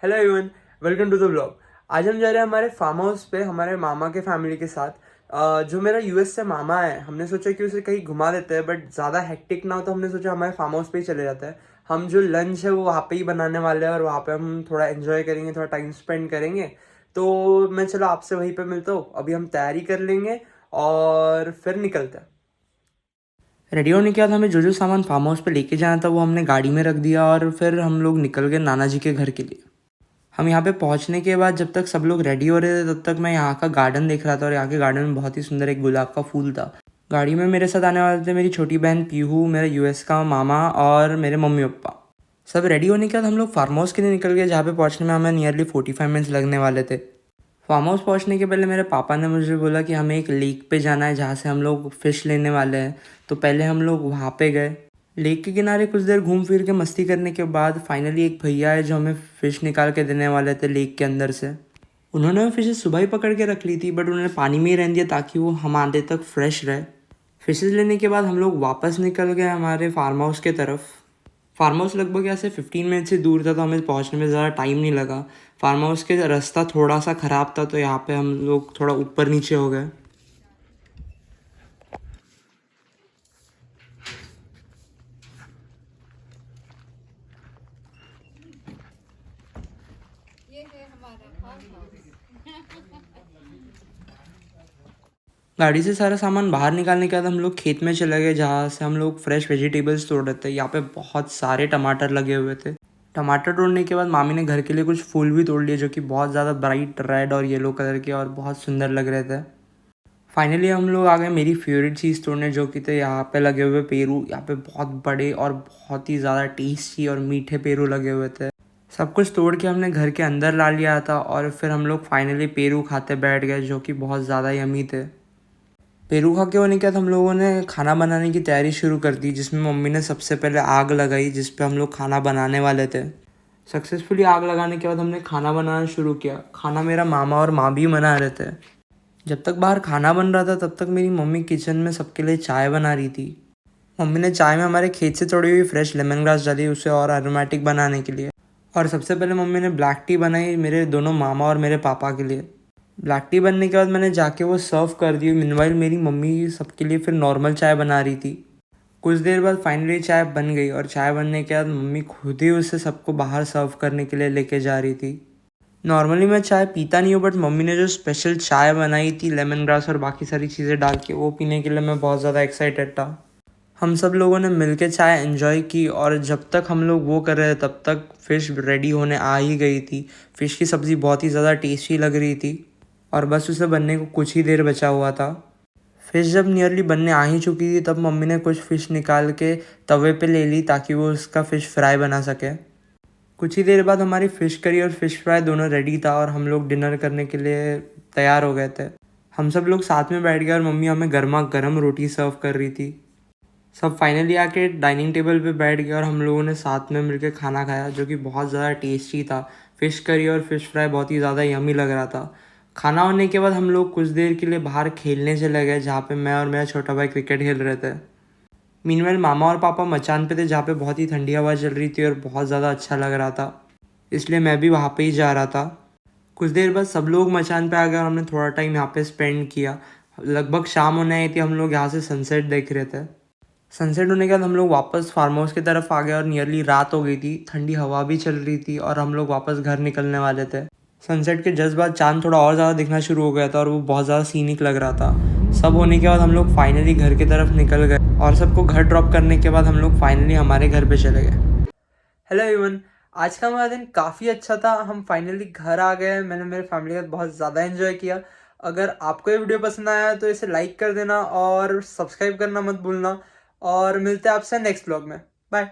Hello everyone, welcome to the vlog. आज हम जा रहे हैं हमारे फार्म हाउस पे हमारे मामा के फैमिली के साथ। जो मेरा यूएस से मामा है, हमने सोचा कि उसे कहीं घुमा देते हैं, बट ज़्यादा हेक्टिक ना हो तो हमने सोचा हमारे फार्म हाउस पे ही चले जाते हैं। हम जो लंच है वो वहाँ पे ही बनाने वाले हैं और वहाँ पे हम थोड़ा एंजॉय करेंगे, थोड़ा टाइम स्पेंड करेंगे। तो मैं चलो आपसे वहीं पे मिलता हूँ। अभी हम तैयारी कर लेंगे और फिर निकलते हैं। रेडी होने के बाद हमें जो जो सामान फार्म हाउस पे लेके जाना था वो हमने गाड़ी में रख दिया और फिर हम लोग निकल गए नाना जी के घर के लिए। हम यहाँ पे पहुँचने के बाद जब तक सब लोग रेडी हो रहे थे तब तक मैं यहाँ का गार्डन देख रहा था और यहाँ के गार्डन में बहुत ही सुंदर एक गुलाब का फूल था। गाड़ी में मेरे साथ आने वाले थे मेरी छोटी बहन पीहू, मेरा यूएस का मामा और मेरे मम्मी पापा। सब रेडी होने के बाद हम लोग फार्म हाउस के लिए निकल गए, जहाँ पे पहुँचने में हमें नियरली 45 मिनट्स लगने वाले थे। फार्म हाउस पहुँचने के पहले मेरे पापा ने मुझे बोला कि हमें एक लेक पे जाना है जहाँ से हम लोग फ़िश लेने वाले हैं। तो पहले हम लोग वहाँ पे गए। लेक के किनारे कुछ देर घूम फिर के मस्ती करने के बाद फाइनली एक भैया है जो हमें फ़िश निकाल के देने वाले थे लेक के अंदर से। उन्होंने वो फ़िशेज़ सुबह ही पकड़ के रख ली थी, बट उन्होंने पानी में ही रहने दिया ताकि वो हमारे तक फ्रेश रहे। फ़िशेज़ लेने के बाद हम लोग वापस निकल गए हमारे फार्म हाउस के तरफ। फार्म हाउस लगभग यहाँ से 15 मिनट से दूर था, तो हमें पहुँचने में ज़्यादा टाइम नहीं लगा। फार्म हाउस के रास्ता थोड़ा सा ख़राब था, तो यहाँ पे हम लोग थोड़ा ऊपर नीचे हो गए। ये है हमारा फार्म हाउस। गाड़ी से सारा सामान बाहर निकालने के बाद हम लोग खेत में चले गए, जहाँ से हम लोग फ्रेश वेजिटेबल्स तोड़ रहे थे। यहाँ पे बहुत सारे टमाटर लगे हुए थे। टमाटर तोड़ने के बाद मामी ने घर के लिए कुछ फूल भी तोड़ लिए, जो कि बहुत ज़्यादा ब्राइट रेड और येलो कलर के और बहुत सुंदर लग रहे थे। फाइनली हम लोग आ गए मेरी फेवरेट चीज़ तोड़ने, जो कि थे यहाँ पे लगे हुए पेरू। यहाँ पे बहुत बड़े और बहुत ही ज़्यादा टेस्टी और मीठे पेरू लगे हुए थे। सब कुछ तोड़ के हमने घर के अंदर ला लिया था और फिर हम लोग फाइनली पेरू खाते बैठ गए, जो कि बहुत ज़्यादा यमी थे। पेरू खा के होने के बाद हम लोगों ने खाना बनाने की तैयारी शुरू कर दी, जिसमें मम्मी ने सबसे पहले आग लगाई जिस पे हम लोग खाना बनाने वाले थे। सक्सेसफुली आग लगाने के बाद हमने खाना बनाना शुरू किया। खाना मेरा मामा और माँ भी बना रहे थे। जब तक बाहर खाना बन रहा था तब तक मेरी मम्मी किचन में सबके लिए चाय बना रही थी। मम्मी ने चाय में हमारे खेत से तोड़ी हुई फ्रेश लेमन ग्रास डाली, उसे और अरोमेटिक बनाने के लिए। और सबसे पहले मम्मी ने ब्लैक टी बनाई मेरे दोनों मामा और मेरे पापा के लिए। ब्लैक टी बनने के बाद मैंने जाके वो सर्व कर दी। मीनवाइल मेरी मम्मी सबके लिए फिर नॉर्मल चाय बना रही थी। कुछ देर बाद फाइनली चाय बन गई और चाय बनने के बाद मम्मी खुद ही उसे सबको बाहर सर्व करने के लिए लेके जा रही थी। नॉर्मली मैं चाय पीता नहीं हूँ, बट मम्मी ने जो स्पेशल चाय बनाई थी लेमन ग्रास और बाकी सारी चीज़ें डाल के, वो पीने के लिए मैं बहुत ज़्यादा एक्साइटेड था। हम सब लोगों ने मिलके चाय एंजॉय की और जब तक हम लोग वो कर रहे थे तब तक फ़िश रेडी होने आ ही गई थी। फ़िश की सब्ज़ी बहुत ही ज़्यादा टेस्टी लग रही थी और बस उसे बनने को कुछ ही देर बचा हुआ था। फ़िश जब नियरली बनने आ ही चुकी थी तब मम्मी ने कुछ फ़िश निकाल के तवे पे ले ली ताकि वो उसका फ़िश फ्राई बना सके। कुछ ही देर बाद हमारी फ़िश करी और फ़िश फ्राई दोनों रेडी था और हम लोग डिनर करने के लिए तैयार हो गए थे। हम सब लोग साथ में बैठ गए और मम्मी हमें गर्मा गर्म रोटी सर्व कर रही थी। सब फाइनली आके डाइनिंग टेबल पे बैठ गए और हम लोगों ने साथ में मिलकर खाना खाया, जो कि बहुत ज़्यादा टेस्टी था। फ़िश करी और फ़िश फ्राई बहुत ही ज़्यादा यमी लग रहा था। खाना होने के बाद हम लोग कुछ देर के लिए बाहर खेलने चले गए, जहाँ पे मैं और मेरा छोटा भाई क्रिकेट खेल रहे थे। मीनवाइल मामा और पापा मचान पे थे, जहाँ पे बहुत ही ठंडी हवा चल रही थी और बहुत ज़्यादा अच्छा लग रहा था, इसलिए मैं भी वहाँ पे ही जा रहा था। कुछ देर बाद सब लोग मचान पे आ गए और हमने थोड़ा टाइम यहाँ पे स्पेंड किया। लगभग शाम होने आई थी, हम लोग यहाँ से सनसेट देख रहे थे। सनसेट होने के बाद हम लोग वापस फार्म हाउस की तरफ आ गए और नियरली रात हो गई थी। ठंडी हवा भी चल रही थी और हम लोग वापस घर निकलने वाले थे। सनसेट के जस्ट बाद चांद थोड़ा और ज़्यादा दिखना शुरू हो गया था और वो बहुत ज़्यादा सीनिक लग रहा था। सब होने के बाद हम लोग फाइनली घर की तरफ निकल गए और सबको घर ड्रॉप करने के बाद हम लोग फाइनली हमारे घर पे चले गए। हेलो एवरीवन, आज का हमारा दिन काफ़ी अच्छा था। हम फाइनली घर आ गए। मैंने मेरे फैमिली के साथ बहुत ज़्यादा एंजॉय किया। अगर आपको ये वीडियो पसंद आया तो इसे लाइक कर देना और सब्सक्राइब करना मत भूलना। और मिलते हैं आपसे नेक्स्ट व्लॉग में। बाय।